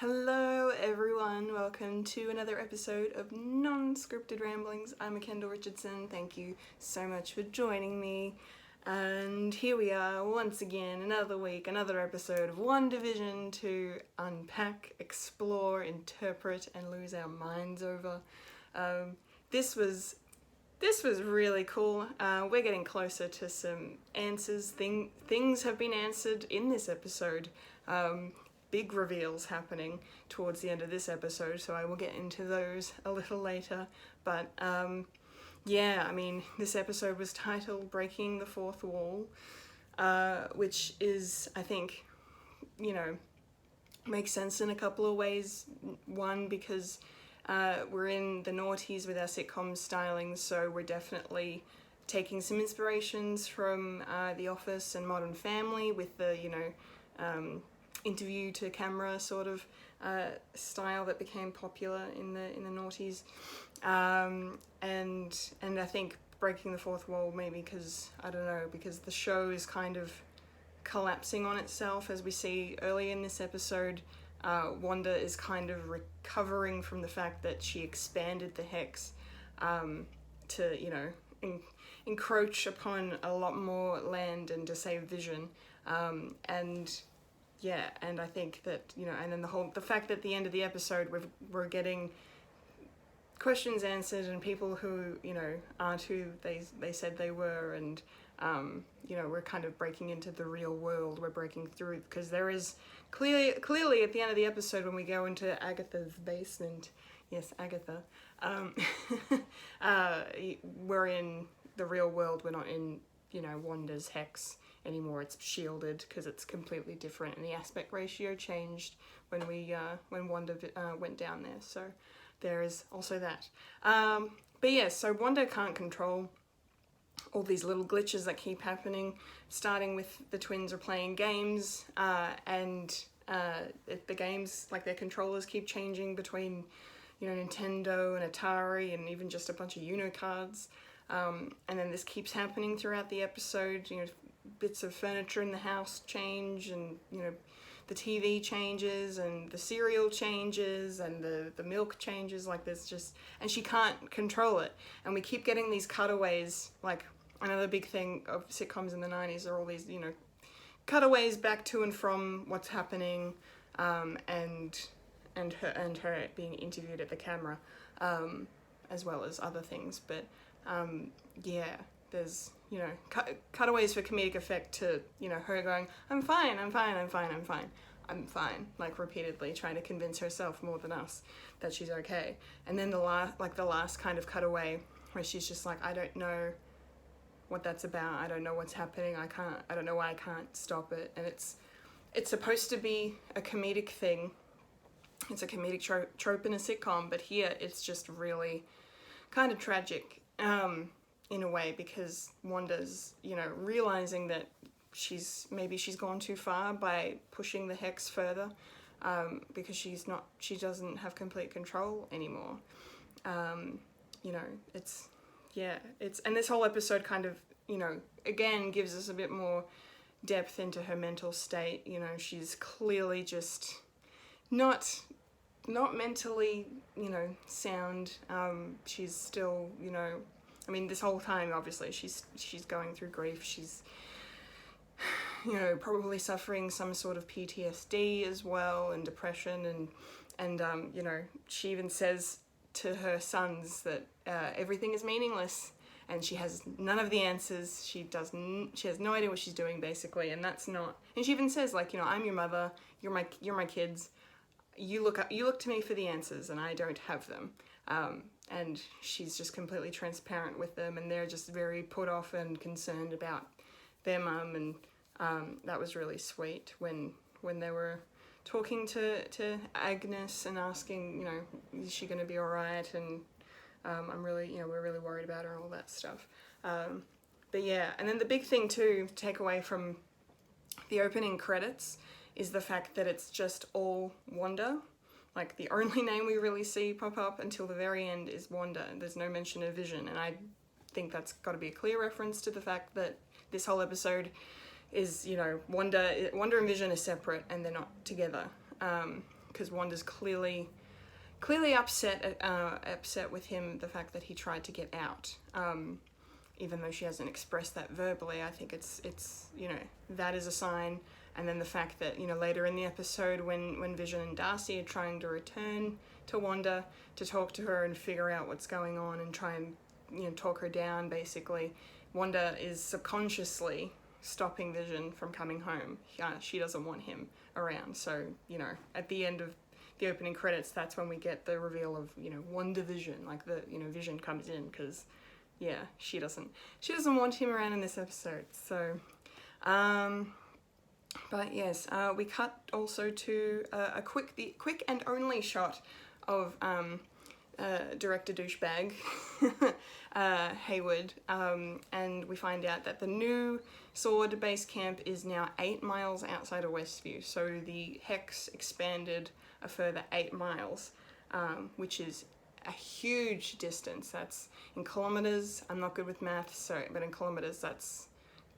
Hello everyone, welcome to another episode of Non-Scripted Ramblings. I'm Kendall Richardson, thank you so much for joining me. And here we are once again, another week, another episode of WandaVision to unpack, explore, interpret, and lose our minds over. This was really cool. We're getting closer to some answers. Things have been answered in this episode. Big reveals happening towards the end of this episode, so I will get into those a little later. But yeah, I mean, this episode was titled Breaking the Fourth Wall, which is, I think, makes sense in a couple of ways. One, because we're in the noughties with our sitcom styling, so we're definitely taking some inspirations from The Office and Modern Family with the, interview to camera sort of style that became popular in the noughties, and I think breaking the fourth wall maybe because the show is kind of collapsing on itself, as we see early in this episode. Wanda is kind of recovering from the fact that she expanded the hex to encroach upon a lot more land and to save Vision, and I think that, and then the fact that at the end of the episode we're getting questions answered and people who, aren't who they said they were, and, we're kind of breaking into the real world, we're breaking through, because there is clearly at the end of the episode when we go into Agatha's basement, yes, Agatha, we're in the real world, we're not in, Wanda's hex anymore. It's shielded because it's completely different, and the aspect ratio changed when Wanda went down there, so there is also that. But yeah, so Wanda can't control all these little glitches that keep happening, starting with the twins are playing games, and the games, like their controllers keep changing between Nintendo and Atari and even just a bunch of Uno cards, and then this keeps happening throughout the episode. Bits of furniture in the house change, and the TV changes, and the cereal changes, and the milk changes. Like there's just, and she can't control it, and we keep getting these cutaways. Like another big thing of sitcoms in the 90s are all these cutaways back to and from what's happening, and her being interviewed at the camera, as well as other things. But yeah, there's cutaways for comedic effect to, her going, I'm fine, like repeatedly trying to convince herself more than us that she's okay. And then the last kind of cutaway where she's just like, I don't know what that's about, I don't know what's happening, I don't know why I can't stop it. And it's supposed to be a comedic thing, it's a comedic trope in a sitcom, but here it's just really kind of tragic, in a way, because Wanda's, realizing that she's gone too far by pushing the hex further, because she doesn't have complete control anymore. And this whole episode kind of, again gives us a bit more depth into her mental state. She's clearly just not mentally, sound. She's still, this whole time, obviously, she's going through grief. She's, probably suffering some sort of PTSD as well, and depression, and she even says to her sons that everything is meaningless, and she has none of the answers. She has no idea what she's doing, basically, and that's not. And she even says, like, I'm your mother. You're my kids. You look to me for the answers, and I don't have them. And she's just completely transparent with them, and they're just very put off and concerned about their mum, and that was really sweet when they were talking to Agnes and asking, is she going to be all right, and I'm really, we're really worried about her and all that stuff. But yeah, and then the big thing too to take away from the opening credits is the fact that it's just all Wanda. Like, the only name we really see pop up until the very end is Wanda. There's no mention of Vision, and I think that's got to be a clear reference to the fact that this whole episode is, Wanda and Vision are separate and they're not together. because Wanda's clearly upset with him, the fact that he tried to get out. Even though she hasn't expressed that verbally, I think it's you know, that is a sign. And then the fact that, you know, later in the episode when Vision and Darcy are trying to return to Wanda to talk to her and figure out what's going on and try and, you know, talk her down, basically, Wanda is subconsciously stopping Vision from coming home. She doesn't want him around. So, you know, at the end of the opening credits, that's when we get the reveal of, you know, WandaVision, like the, you know, Vision comes in, because yeah, she doesn't want him around in this episode. So but yes, we cut also to the quick and only shot of director douchebag Hayward, and we find out that the new S.w.o.r.D base camp is now 8 miles outside of Westview, so the hex expanded a further 8 miles, which is a huge distance. That's in kilometers. I'm not good with math, but in kilometers that's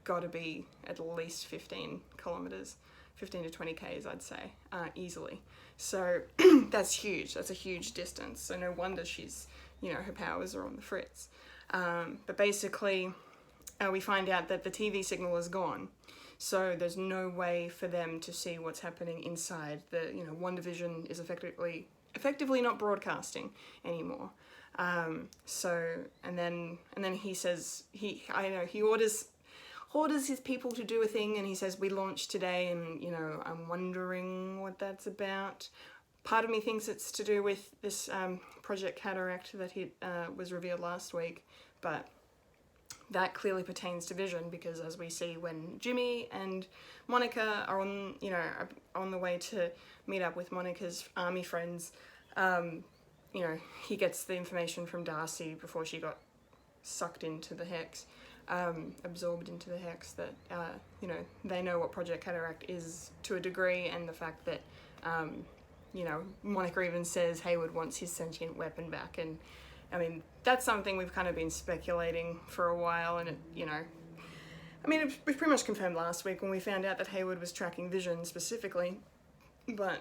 got to be at least 15 kilometers, 15 to 20 k's, I'd say, easily. So that's huge. That's a huge distance. So no wonder she's, you know, her powers are on the fritz. But basically, we find out that the TV signal is gone. So there's no way for them to see what's happening inside. You know, WandaVision is effectively not broadcasting anymore. So and then he says he orders his people to do a thing, and he says, we launched today, and, you know, I'm wondering what that's about. Part of me thinks it's to do with this Project Cataract that was revealed last week, but that clearly pertains to Vision, because as we see when Jimmy and Monica are on the way to meet up with Monica's army friends, you know, he gets the information from Darcy before she got sucked into the hex, absorbed into the hex, that you know, they know what Project Cataract is to a degree, and the fact that you know, Monica even says Hayward wants his sentient weapon back, and I mean, that's something we've kind of been speculating for a while, and it, you know, I mean, it was pretty much confirmed last week when we found out that Hayward was tracking Vision specifically, but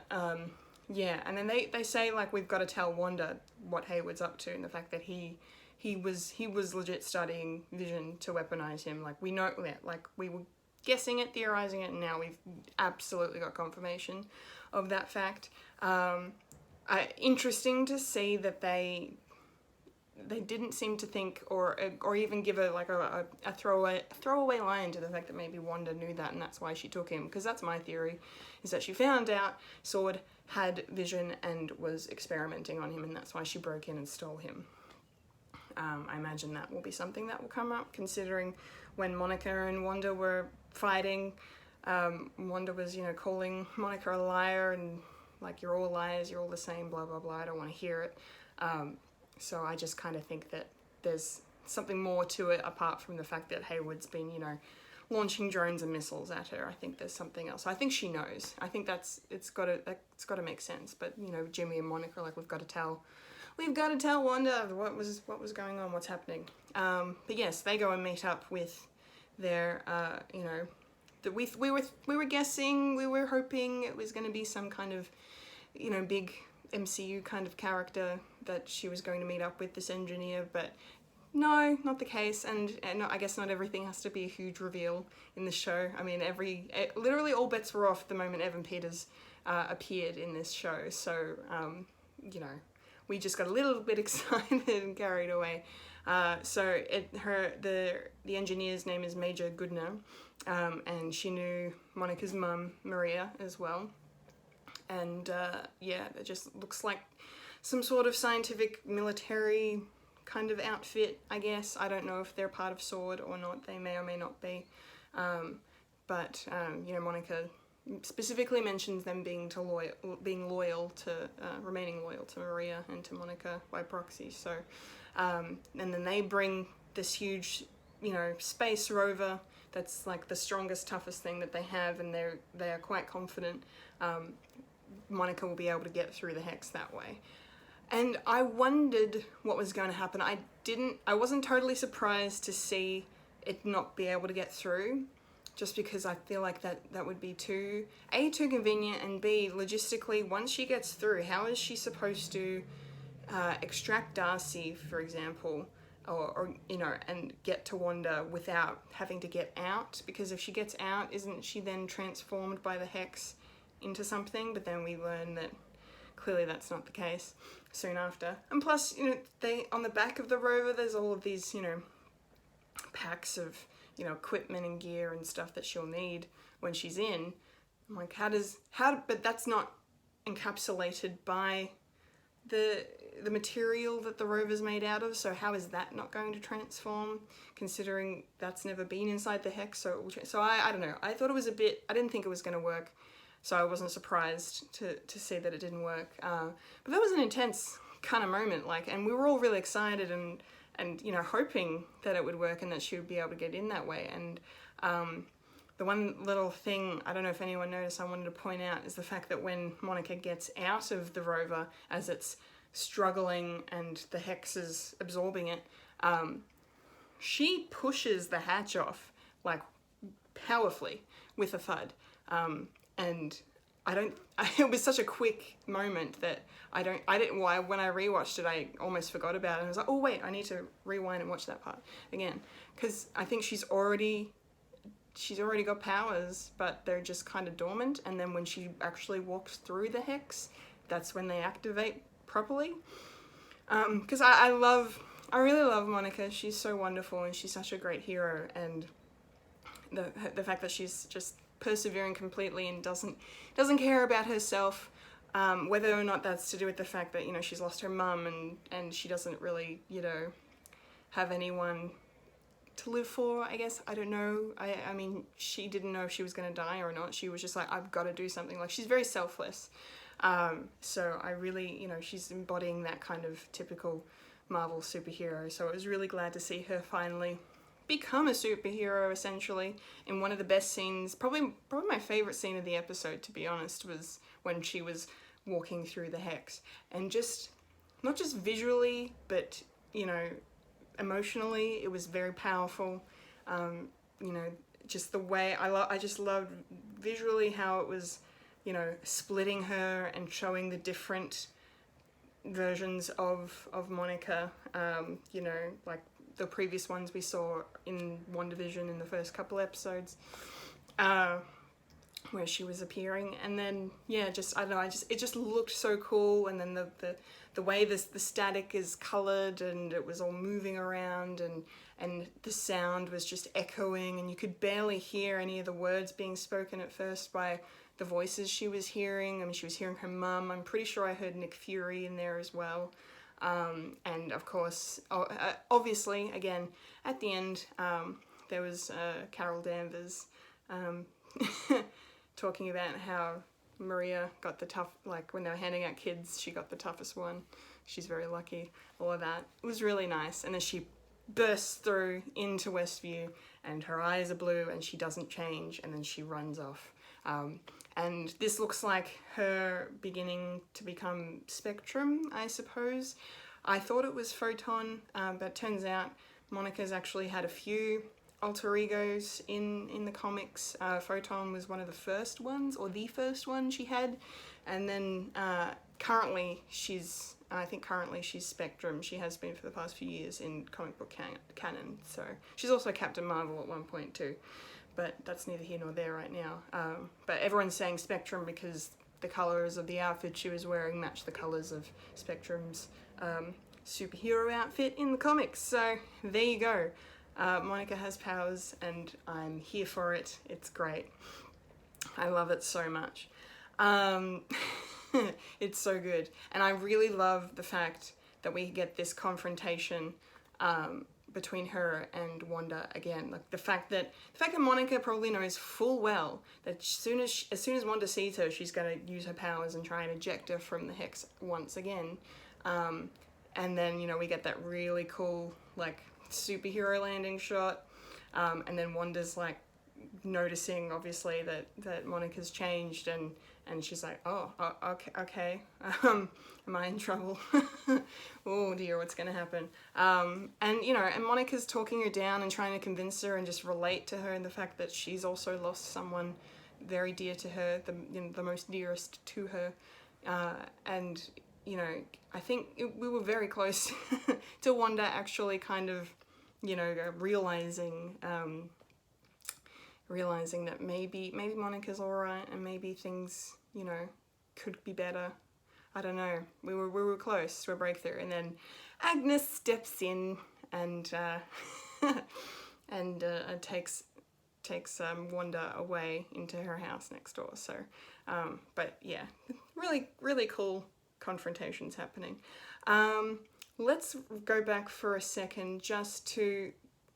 yeah, and then they say, like, we've got to tell Wanda what Hayward's up to, and the fact that he was legit studying Vision to weaponize him. Like, we know that, like, we were guessing it, theorizing it, and now we've absolutely got confirmation of that fact. Interesting to see that they didn't seem to think or even give a throwaway line to the fact that maybe Wanda knew that, and that's why she took him, because that's my theory, is that she found out S.w.o.r.D had Vision and was experimenting on him, and that's why she broke in and stole him. I imagine that will be something that will come up, considering when Monica and Wanda were fighting, Wanda was, you know, calling Monica a liar and, like, you're all liars, you're all the same, blah, blah, blah, I don't want to hear it. So I just kind of think that there's something more to it apart from the fact that Hayward's been, you know, launching drones and missiles at her. I think there's something else. I think she knows. I think it's got to make sense. But, you know, Jimmy and Monica are like, we've got to tell Wanda what was going on, what's happening. But yes, they go and meet up with their, you know, that we were guessing, we were hoping it was going to be some kind of, you know, big MCU kind of character that she was going to meet up with, this engineer, but no, not the case. And I guess not everything has to be a huge reveal in the show. I mean, literally all bets were off the moment Evan Peters appeared in this show. So, you know, we just got a little bit excited and carried away. So the engineer's name is Major Goodner, and she knew Monica's mum, Maria, as well. And yeah, it just looks like some sort of scientific military kind of outfit, I guess. I don't know if they're part of S.w.o.r.D or not. They may or may not be. But you know, Monica specifically mentions them being loyal to remaining loyal to Maria and to Monica by proxy. So, and then they bring this huge, you know, space rover that's like the strongest, toughest thing that they have, and they are quite confident Monica will be able to get through the hex that way. And I wondered what was going to happen. I wasn't totally surprised to see it not be able to get through, just because I feel like that would be too convenient, and B, logistically, once she gets through, how is she supposed to extract Darcy, for example, or you know, and get to Wanda without having to get out? Because if she gets out, isn't she then transformed by the hex into something? But then we learn that clearly that's not the case soon after. And plus, you know, they, on the back of the rover, there's all of these, you know, packs of, you know, equipment and gear and stuff that she'll need when she's in. I'm like, but that's not encapsulated by the material that the rover's made out of, so how is that not going to transform, considering that's never been inside the hex? So I don't know, I thought it was a bit, I didn't think it was going to work, so I wasn't surprised to see that it didn't work. But that was an intense kind of moment, like, and we were all really excited and you know, hoping that it would work and that she would be able to get in that way. And the one little thing, I don't know if anyone noticed, I wanted to point out, is the fact that when Monica gets out of the rover, as it's struggling and the hex is absorbing it, she pushes the hatch off, like, powerfully with a thud. And it was such a quick moment that when I rewatched it, I almost forgot about it. I was like, oh wait, I need to rewind and watch that part again. Because I think she's already got powers, but they're just kind of dormant. And then when she actually walks through the hex, that's when they activate properly. Because I really love Monica. She's so wonderful and she's such a great hero. And the fact that she's just persevering completely and doesn't care about herself, whether or not that's to do with the fact that, you know, she's lost her mum and she doesn't really, you know, have anyone to live for, I guess. I don't know. I mean, she didn't know if she was going to die or not. She was just like, I've got to do something. Like, she's very selfless. So I really, you know, she's embodying that kind of typical Marvel superhero. So I was really glad to see her finally become a superhero, essentially, in one of the best scenes, probably my favorite scene of the episode, to be honest, was when she was walking through the hex. And just, not just visually, but, you know, emotionally, it was very powerful. You know, just the way, I just loved visually how it was, you know, splitting her and showing the different versions of Monica, you know, like the previous ones we saw in WandaVision in the first couple episodes, where she was appearing. And then, yeah, just, I don't know, it just looked so cool. And then the way the static is coloured and it was all moving around, and the sound was just echoing, and you could barely hear any of the words being spoken at first by the voices she was hearing. I mean, she was hearing her mum. I'm pretty sure I heard Nick Fury in there as well. And of course, obviously, again, at the end, there was Carol Danvers talking about how Maria got the tough, like when they were handing out kids, she got the toughest one. She's very lucky, all of that. It was really nice. And then she bursts through into Westview and her eyes are blue and she doesn't change, and then she runs off. And this looks like her beginning to become Spectrum, I suppose. I thought it was Photon, but it turns out Monica's actually had a few alter egos in the comics. Photon was one of the first ones, or the first one she had. And then currently she's Spectrum. She has been for the past few years in comic book canon. So she's also Captain Marvel at one point too. But that's neither here nor there right now. But everyone's saying Spectrum because the colours of the outfit she was wearing match the colours of Spectrum's superhero outfit in the comics. So there you go. Monica has powers and I'm here for it. It's great. I love it so much. It's so good. And I really love the fact that we get this confrontation between her and Wanda again. Like the fact that Monica probably knows full well that as soon as Wanda sees her, she's going to use her powers and try and eject her from the hex once again. And then, you know, we get that really cool like superhero landing shot, and then Wanda's like noticing obviously that Monica's changed, and And she's like, okay, am I in trouble? Oh dear, what's gonna happen? And you know, and Monica's talking her down and trying to convince her and just relate to her and the fact that she's also lost someone very dear to her, the most dearest to her, and you know, I think we were very close to Wanda actually kind of, you know, realizing that maybe Monica's alright and maybe things, you know, could be better. I don't know. We were close to a breakthrough, and then Agnes steps in and takes Wanda away into her house next door. So, but yeah, really cool confrontations happening. Let's go back for a second just to,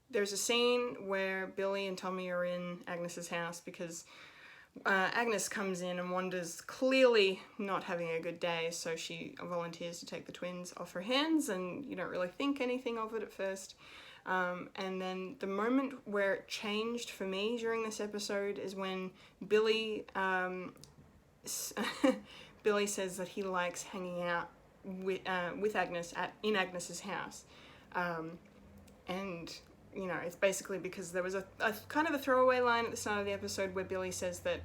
there's a scene where Billy and Tommy are in Agnes's house because Agnes comes in and Wanda's clearly not having a good day, so she volunteers to take the twins off her hands, and you don't really think anything of it at first. And then the moment where it changed for me during this episode is when Billy Billy says that he likes hanging out with Agnes in Agnes's house, and you know, it's basically because there was a kind of a throwaway line at the start of the episode where Billy says that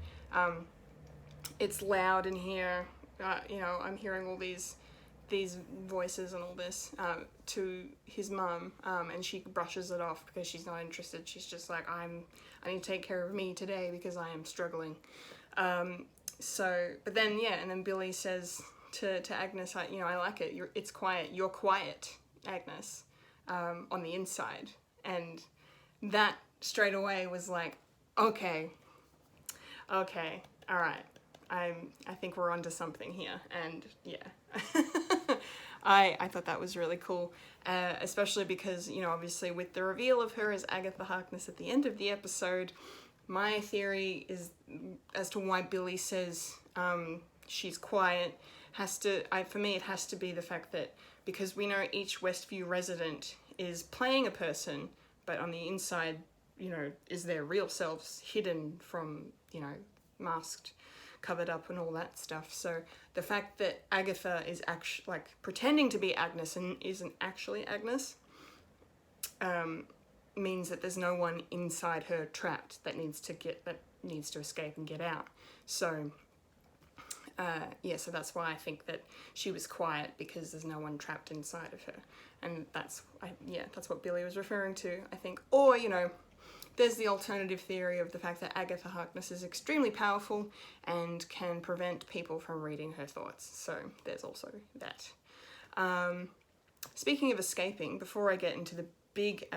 it's loud in here, you know, I'm hearing all these voices and all this, to his mum, and she brushes it off because she's not interested. She's just like, I need to take care of me today because I am struggling. So, but then, yeah, and then Billy says to Agnes, you know, I like it, it's quiet, you're quiet, Agnes, on the inside. And that straight away was like, okay, all right, I think we're onto something here. And yeah, I thought that was really cool, especially because, you know, obviously with the reveal of her as Agatha Harkness at the end of the episode, my theory is as to why Billy says she's quiet for me it has to be the fact that because we know each Westview resident is playing a person, but on the inside, you know, is their real selves hidden from, you know, masked, covered up and all that stuff. So the fact that Agatha is actually like pretending to be Agnes and isn't actually Agnes means that there's no one inside her trapped that needs to escape and get out. So yeah, so that's why I think that she was quiet, because there's no one trapped inside of her. And that's what Billy was referring to, I think. Or, you know, there's the alternative theory of the fact that Agatha Harkness is extremely powerful and can prevent people from reading her thoughts. So there's also that. Speaking of escaping, before I get into the big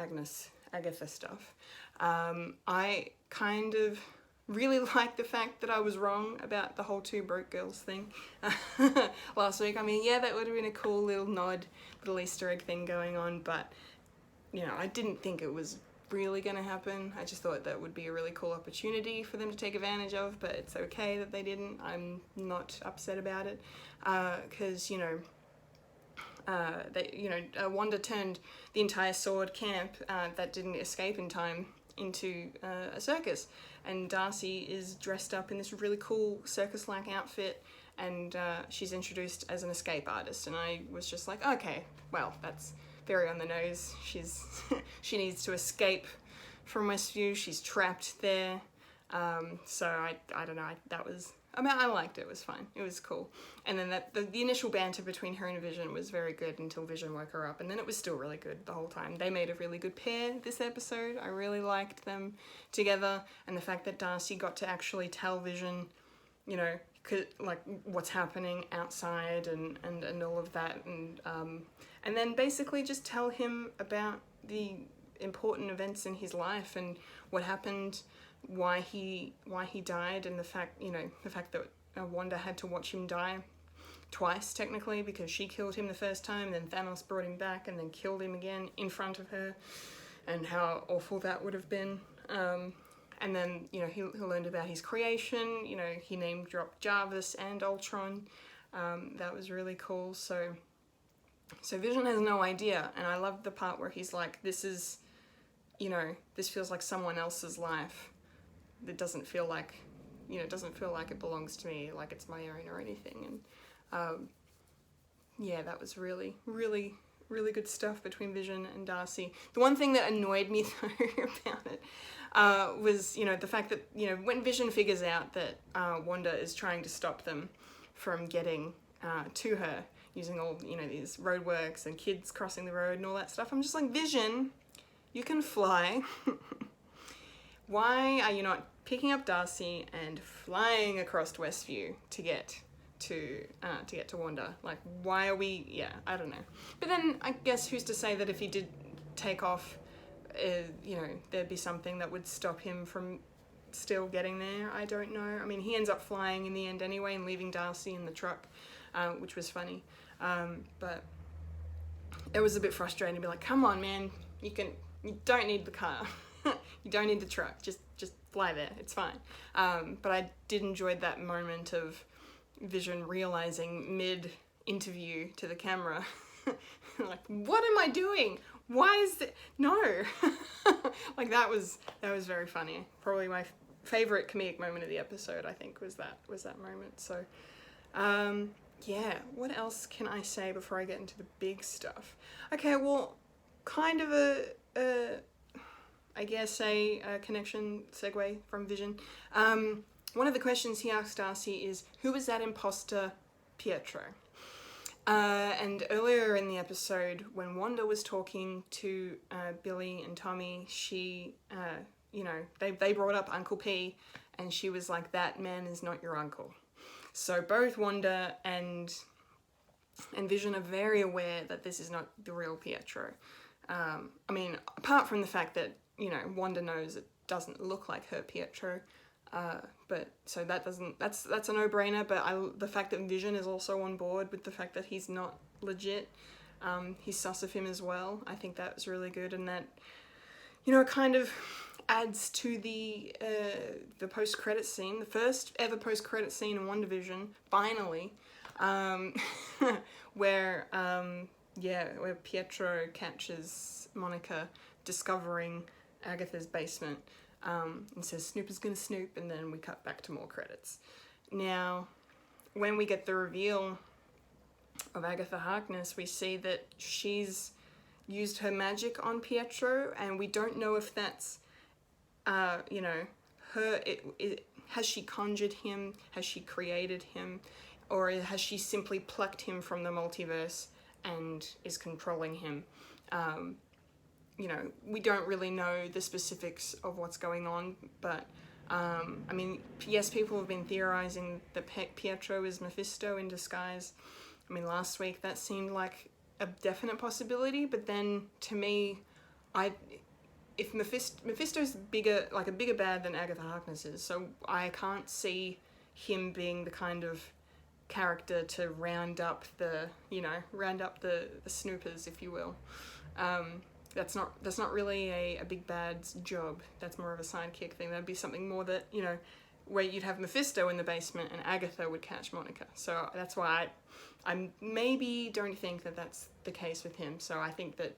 Agatha stuff, I kind of really like the fact that I was wrong about the whole two broke girls thing last week. I mean, yeah, that would have been a cool little nod, little Easter egg thing going on, but, you know, I didn't think it was really going to happen. I just thought that would be a really cool opportunity for them to take advantage of, but it's okay that they didn't. I'm not upset about it, because, you know, Wanda turned the entire S.w.o.r.D camp that didn't escape in time into a circus, and Darcy is dressed up in this really cool circus-like outfit, and she's introduced as an escape artist, and I was just like, okay, well, that's very on the nose. She needs to escape from Westview. She's trapped there. So I don't know. I liked it. It was fine. It was cool. And then the initial banter between her and Vision was very good until Vision woke her up, and then it was still really good the whole time. They made a really good pair this episode. I really liked them together, and the fact that Darcy got to actually tell Vision, you know, like what's happening outside and all of that, and then basically just tell him about the important events in his life and what happened, why he died, and the fact that Wanda had to watch him die twice technically, because she killed him the first time, then Thanos brought him back and then killed him again in front of her, and how awful that would have been. And then, you know, he learned about his creation. You know, he name dropped Jarvis and Ultron. That was really cool. So Vision has no idea, and I love the part where he's like, this feels like someone else's life. It doesn't feel like you know, it doesn't feel like it belongs to me, like it's my own or anything. And yeah, that was really, really, really good stuff between Vision and Darcy. The one thing that annoyed me though about it was, you know, the fact that, you know, when Vision figures out that Wanda is trying to stop them from getting to her, using all, you know, these roadworks and kids crossing the road and all that stuff, I'm just like, Vision, you can fly. Why are you not picking up Darcy and flying across Westview to get to Wanda? Like, why are we, yeah, I don't know. But then I guess who's to say that if he did take off, you know, there'd be something that would stop him from still getting there. I don't know. I mean, he ends up flying in the end anyway and leaving Darcy in the truck, which was funny. But it was a bit frustrating to be like, come on, man, you don't need the car. You don't need the truck. Just fly there. It's fine. But I did enjoy that moment of Vision realizing mid-interview to the camera, like, what am I doing? Why is it? No. Like, that was very funny. Probably my favorite comedic moment of the episode, I think, was that moment. So, yeah, what else can I say before I get into the big stuff? Okay, well, kind of I guess a connection segue from Vision. One of the questions he asked Darcy is, who was that imposter Pietro? And earlier in the episode, when Wanda was talking to Billy and Tommy, she, you know, they brought up Uncle P, and she was like, that man is not your uncle. So both Wanda and Vision are very aware that this is not the real Pietro. I mean, apart from the fact that, you know, Wanda knows it doesn't look like her Pietro, but so that's a no-brainer. But the fact that Vision is also on board with the fact that he's not legit, he's sus of him as well. I think that was really good, and that, you know, it kind of adds to the post-credit scene, the first ever post-credit scene in WandaVision, finally, where Pietro catches Monica discovering Agatha's basement, and says Snoop is gonna snoop, and then we cut back to more credits. Now, when we get the reveal of Agatha Harkness, we see that she's used her magic on Pietro, and we don't know if that's, you know, has she conjured him, has she created him, or has she simply plucked him from the multiverse and is controlling him? You know, we don't really know the specifics of what's going on, but, I mean, yes, people have been theorizing that Pietro is Mephisto in disguise. I mean, last week that seemed like a definite possibility, but then, to me, if Mephisto's bigger, like a bigger bad than Agatha Harkness is, so I can't see him being the kind of character to round up the snoopers, if you will. That's not really a big bad's job. That's more of a sidekick thing. That'd be something more that, you know, where you'd have Mephisto in the basement and Agatha would catch Monica. So that's why I maybe don't think that that's the case with him. So I think that,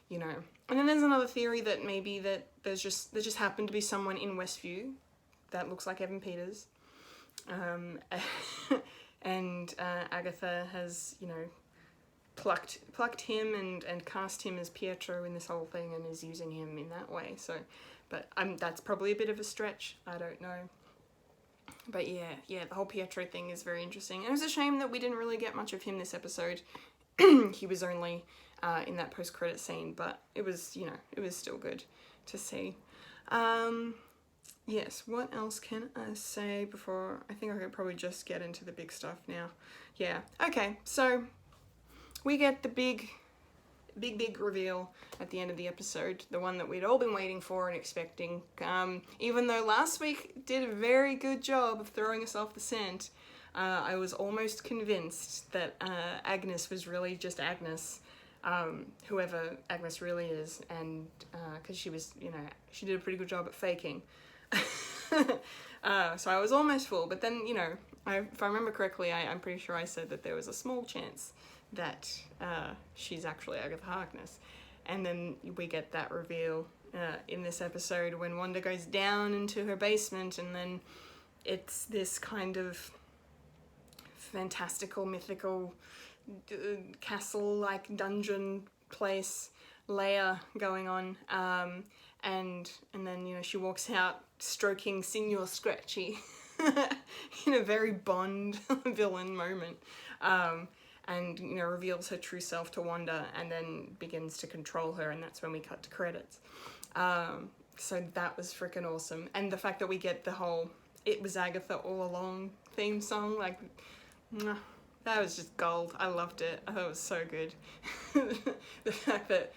you know, and then there's another theory that maybe that there just happened to be someone in Westview that looks like Evan Peters, and Agatha has, you know, plucked him and cast him as Pietro in this whole thing and is using him in that way. So, but that's probably a bit of a stretch. I don't know. But yeah, the whole Pietro thing is very interesting. It was a shame that we didn't really get much of him this episode. He was only in that post-credit scene, but it was, you know, it was still good to see. Yes, what else can I say before? I think I could probably just get into the big stuff now. Yeah, okay, so we get the big reveal at the end of the episode, the one that we'd all been waiting for and expecting. Even though last week did a very good job of throwing us off the scent, I was almost convinced that Agnes was really just Agnes, whoever Agnes really is, and because she was, you know, she did a pretty good job at faking. So I was almost full, but then, you know, if I remember correctly, I'm pretty sure I said that there was a small chance that she's actually Agatha Harkness. And then we get that reveal in this episode when Wanda goes down into her basement, and then it's this kind of fantastical, mythical castle-like dungeon place layer going on, and then, you know, she walks out stroking Signor Scratchy in a very Bond villain moment, and, you know, reveals her true self to Wanda and then begins to control her, and that's when we cut to credits. So that was freaking awesome. And the fact that we get the whole "It Was Agatha All Along" theme song, like, mwah, that was just gold. I loved it. I thought it was so good. The fact that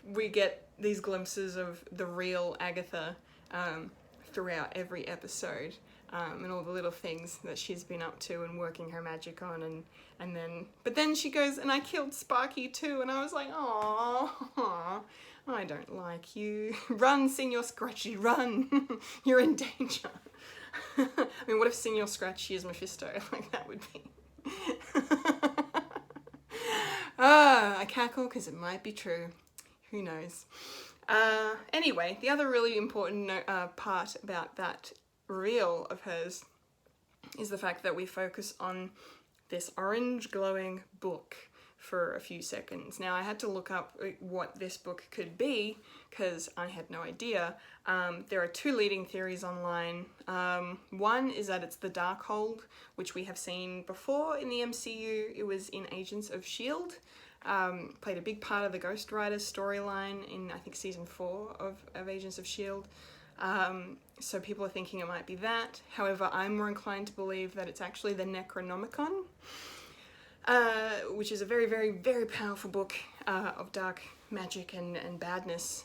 we get these glimpses of the real Agatha throughout every episode, and all the little things that she's been up to and working her magic on, but then she goes, "And I killed Sparky too," and I was like, "Aww, I don't like you. Run, Signor Scratchy, run. You're in danger." I mean, what if Signor Scratchy is Mephisto? Like, that would be... I cackle because it might be true. Who knows? Anyway, the other really important part about that reel of hers is the fact that we focus on this orange glowing book for a few seconds. Now, I had to look up what this book could be because I had no idea. There are two leading theories online. One is that it's the Darkhold, which we have seen before in the MCU. It was in Agents of S.W.o.r.d. Played a big part of the Ghost Rider storyline in, I think, season 4 of Agents of S.W.o.r.d. So people are thinking it might be that. However, I'm more inclined to believe that it's actually the Necronomicon, which is a very, very, very powerful book of dark magic and badness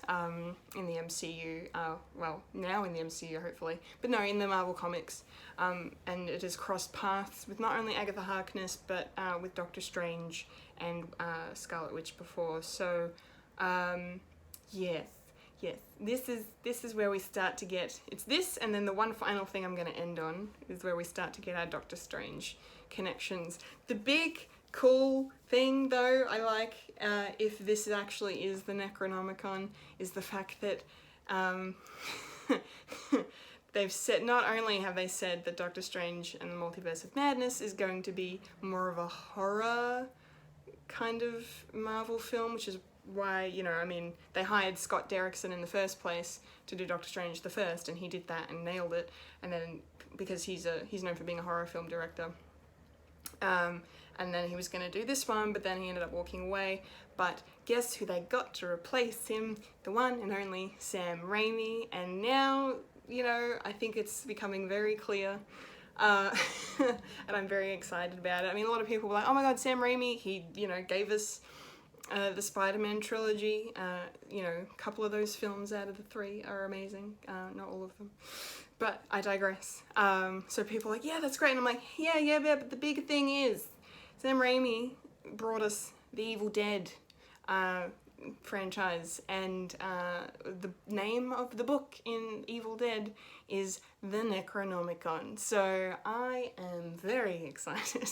in the MCU. Well, now in the MCU, hopefully. But no, in the Marvel Comics. And it has crossed paths with not only Agatha Harkness, but with Doctor Strange and Scarlet Witch before. So, yes. This is where we start to get... It's this, and then the one final thing I'm going to end on is where we start to get our Doctor Strange connections. The big cool thing, though, I like, if this actually is the Necronomicon, is the fact that they've said, not only have they said that Doctor Strange and the Multiverse of Madness is going to be more of a horror kind of Marvel film, which is why, you know, I mean, they hired Scott Derrickson in the first place to do Doctor Strange the first, and he did that and nailed it, and then, because he's known for being a horror film director, and then he was going to do this one, but then he ended up walking away. But guess who they got to replace him? The one and only Sam Raimi, and now, you know, I think it's becoming very clear, and I'm very excited about it. I mean, a lot of people were like, "Oh my god, Sam Raimi, he, you know, gave us the Spider-Man trilogy." You know, a couple of those films out of the 3 are amazing, not all of them. But I digress. So people are like, "Yeah, that's great," and I'm like, yeah, but the big thing is, Sam Raimi brought us the Evil Dead franchise, and the name of the book in Evil Dead is the Necronomicon. So I am very excited.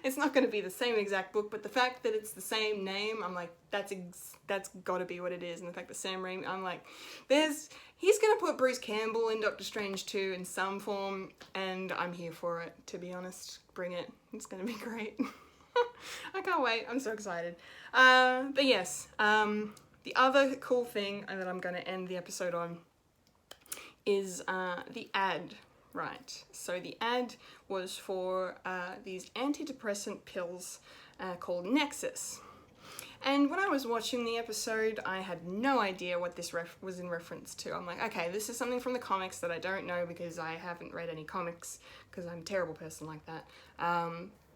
It's not going to be the same exact book, but the fact that it's the same name, I'm like, that's got to be what it is. And the fact that Sam Raimi, I'm like, he's going to put Bruce Campbell in Doctor Strange 2 in some form, and I'm here for it, to be honest. Bring it. It's going to be great. I can't wait. I'm so excited. But yes, the other cool thing that I'm going to end the episode on is the ad, right? So the ad was for these antidepressant pills called Nexus. And when I was watching the episode, I had no idea what this was in reference to. I'm like, okay, this is something from the comics that I don't know because I haven't read any comics, because I'm a terrible person like that.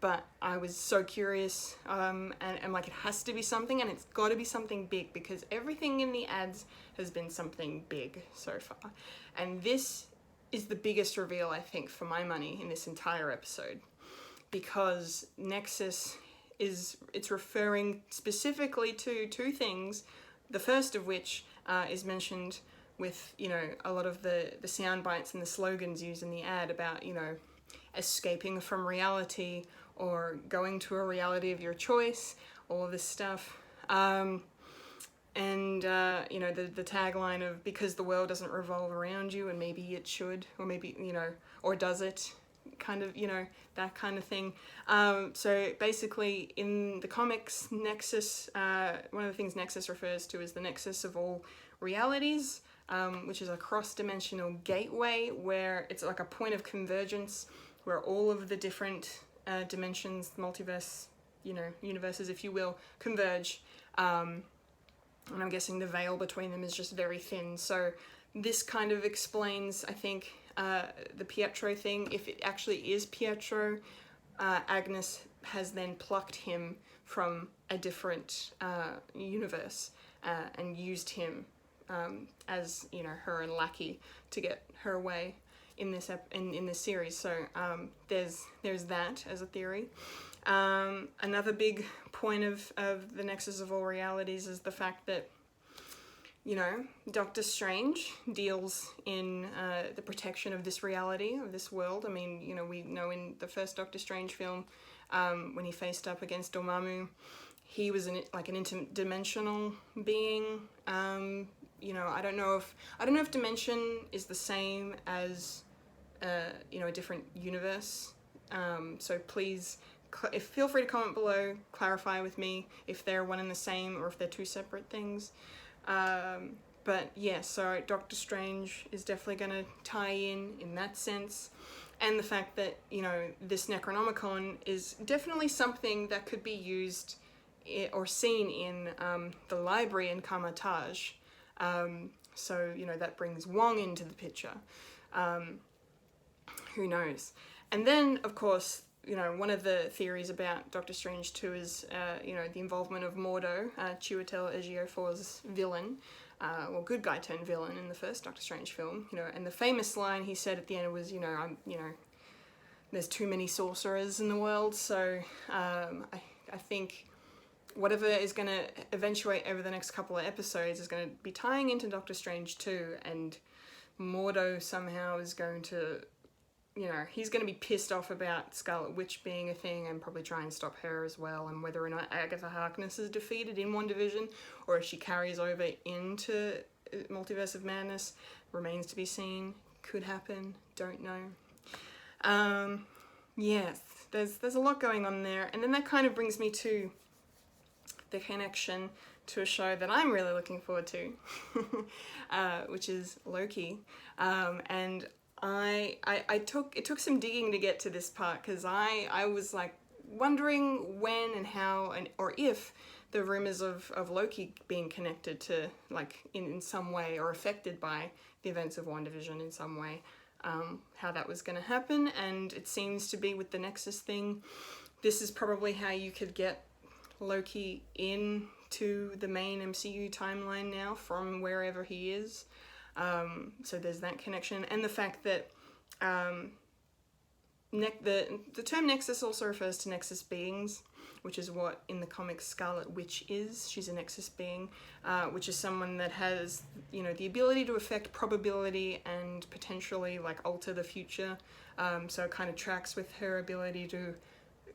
But I was so curious, and like, it has to be something, and it's got to be something big, because everything in the ads has been something big so far. And this is the biggest reveal, I think, for my money in this entire episode, because Nexus it's referring specifically to 2 things, the first of which is mentioned with, you know, a lot of the sound bites and the slogans used in the ad about, you know, escaping from reality or going to a reality of your choice, all of this stuff. And, you know, the tagline of because the world doesn't revolve around you and maybe it should, or maybe, you know, or does it, kind of, you know, that kind of thing. So basically in the comics, Nexus, one of the things Nexus refers to is the nexus of all realities, which is a cross-dimensional gateway where it's like a point of convergence where all of the different dimensions, multiverse, you know, universes, if you will, converge. And I'm guessing the veil between them is just very thin. So this kind of explains, I think, the Pietro thing. If it actually is Pietro, Agnes has then plucked him from a different universe and used him as, you know, her and lackey to get her way in this in this series. So there's that as a theory. Another big point of the Nexus of All Realities is the fact that, you know, Doctor Strange deals in the protection of this reality, of this world. I mean, you know, we know in the first Doctor Strange film, when he faced up against Dormammu, he was like an interdimensional being. You know, I don't know if dimension is the same as, you know, a different universe. So please, feel free to comment below, clarify with me if they're one and the same or if they're two separate things. But yeah, so Doctor Strange is definitely going to tie in that sense. And the fact that, you know, this Necronomicon is definitely something that could be used or seen in the library in Kamar-Taj. So, you know, that brings Wong into the picture. Who knows? And then, of course, you know, one of the theories about Doctor Strange 2 is, you know, the involvement of Mordo, Chiwetel Ejiofor's villain, well, good guy turned villain in the first Doctor Strange film, you know, and the famous line he said at the end was, you know, there's too many sorcerers in the world, so I think whatever is going to eventuate over the next couple of episodes is going to be tying into Doctor Strange 2, and Mordo somehow is going to, you know, he's going to be pissed off about Scarlet Witch being a thing and probably try and stop her as well, and whether or not Agatha Harkness is defeated in WandaVision or if she carries over into Multiverse of Madness remains to be seen. Could happen, don't know. Yes, there's a lot going on there, and then that kind of brings me to the connection to a show that I'm really looking forward to, which is Loki, and it took some digging to get to this part, because I was like wondering when and how or if the rumors of Loki being connected to, like, in some way or affected by the events of WandaVision in some way, how that was going to happen. And it seems to be with the Nexus thing, this is probably how you could get Loki into the main MCU timeline now from wherever he is. So there's that connection, and the fact that the term Nexus also refers to Nexus beings, which is what in the comics Scarlet Witch is. She's a Nexus being, which is someone that has, you know, the ability to affect probability and potentially, like, alter the future. So it kind of tracks with her ability to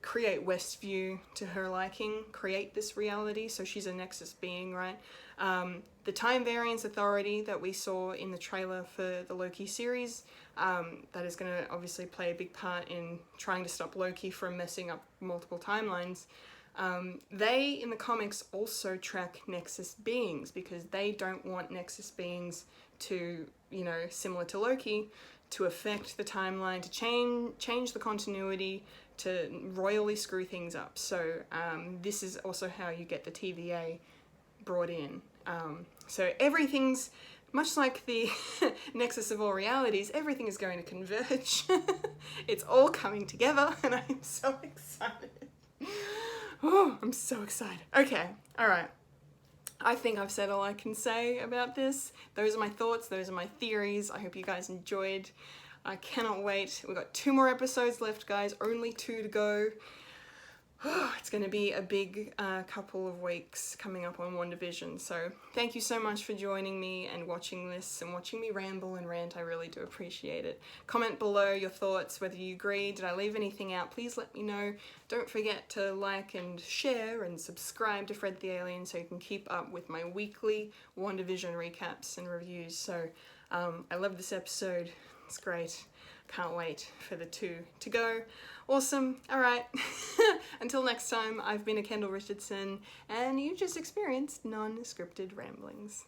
create Westview to her liking, create this reality. So she's a Nexus being, right? The Time Variance Authority that we saw in the trailer for the Loki series, that is going to obviously play a big part in trying to stop Loki from messing up multiple timelines. They, in the comics, also track Nexus beings, because they don't want Nexus beings to, you know, similar to Loki, to affect the timeline, to change the continuity, to royally screw things up. So this is also how you get the TVA brought in. So everything's, much like the Nexus of All Realities, everything is going to converge. It's all coming together, and I'm so excited. Oh, I'm so excited. Okay, all right. I think I've said all I can say about this. Those are my thoughts, those are my theories. I hope you guys enjoyed. I cannot wait. We've got 2 more episodes left, guys. Only 2 to go. it's going to be a big couple of weeks coming up on WandaVision. So thank you so much for joining me and watching this and watching me ramble and rant. I really do appreciate it. Comment below your thoughts, whether you agree. Did I leave anything out? Please let me know. Don't forget to like and share and subscribe to Fred the Alien so you can keep up with my weekly WandaVision recaps and reviews. So I love this episode. It's great. Can't wait for the 2 to go. Awesome. Alright. Until next time, I've been a Kendall Richardson, and you just experienced non-scripted ramblings.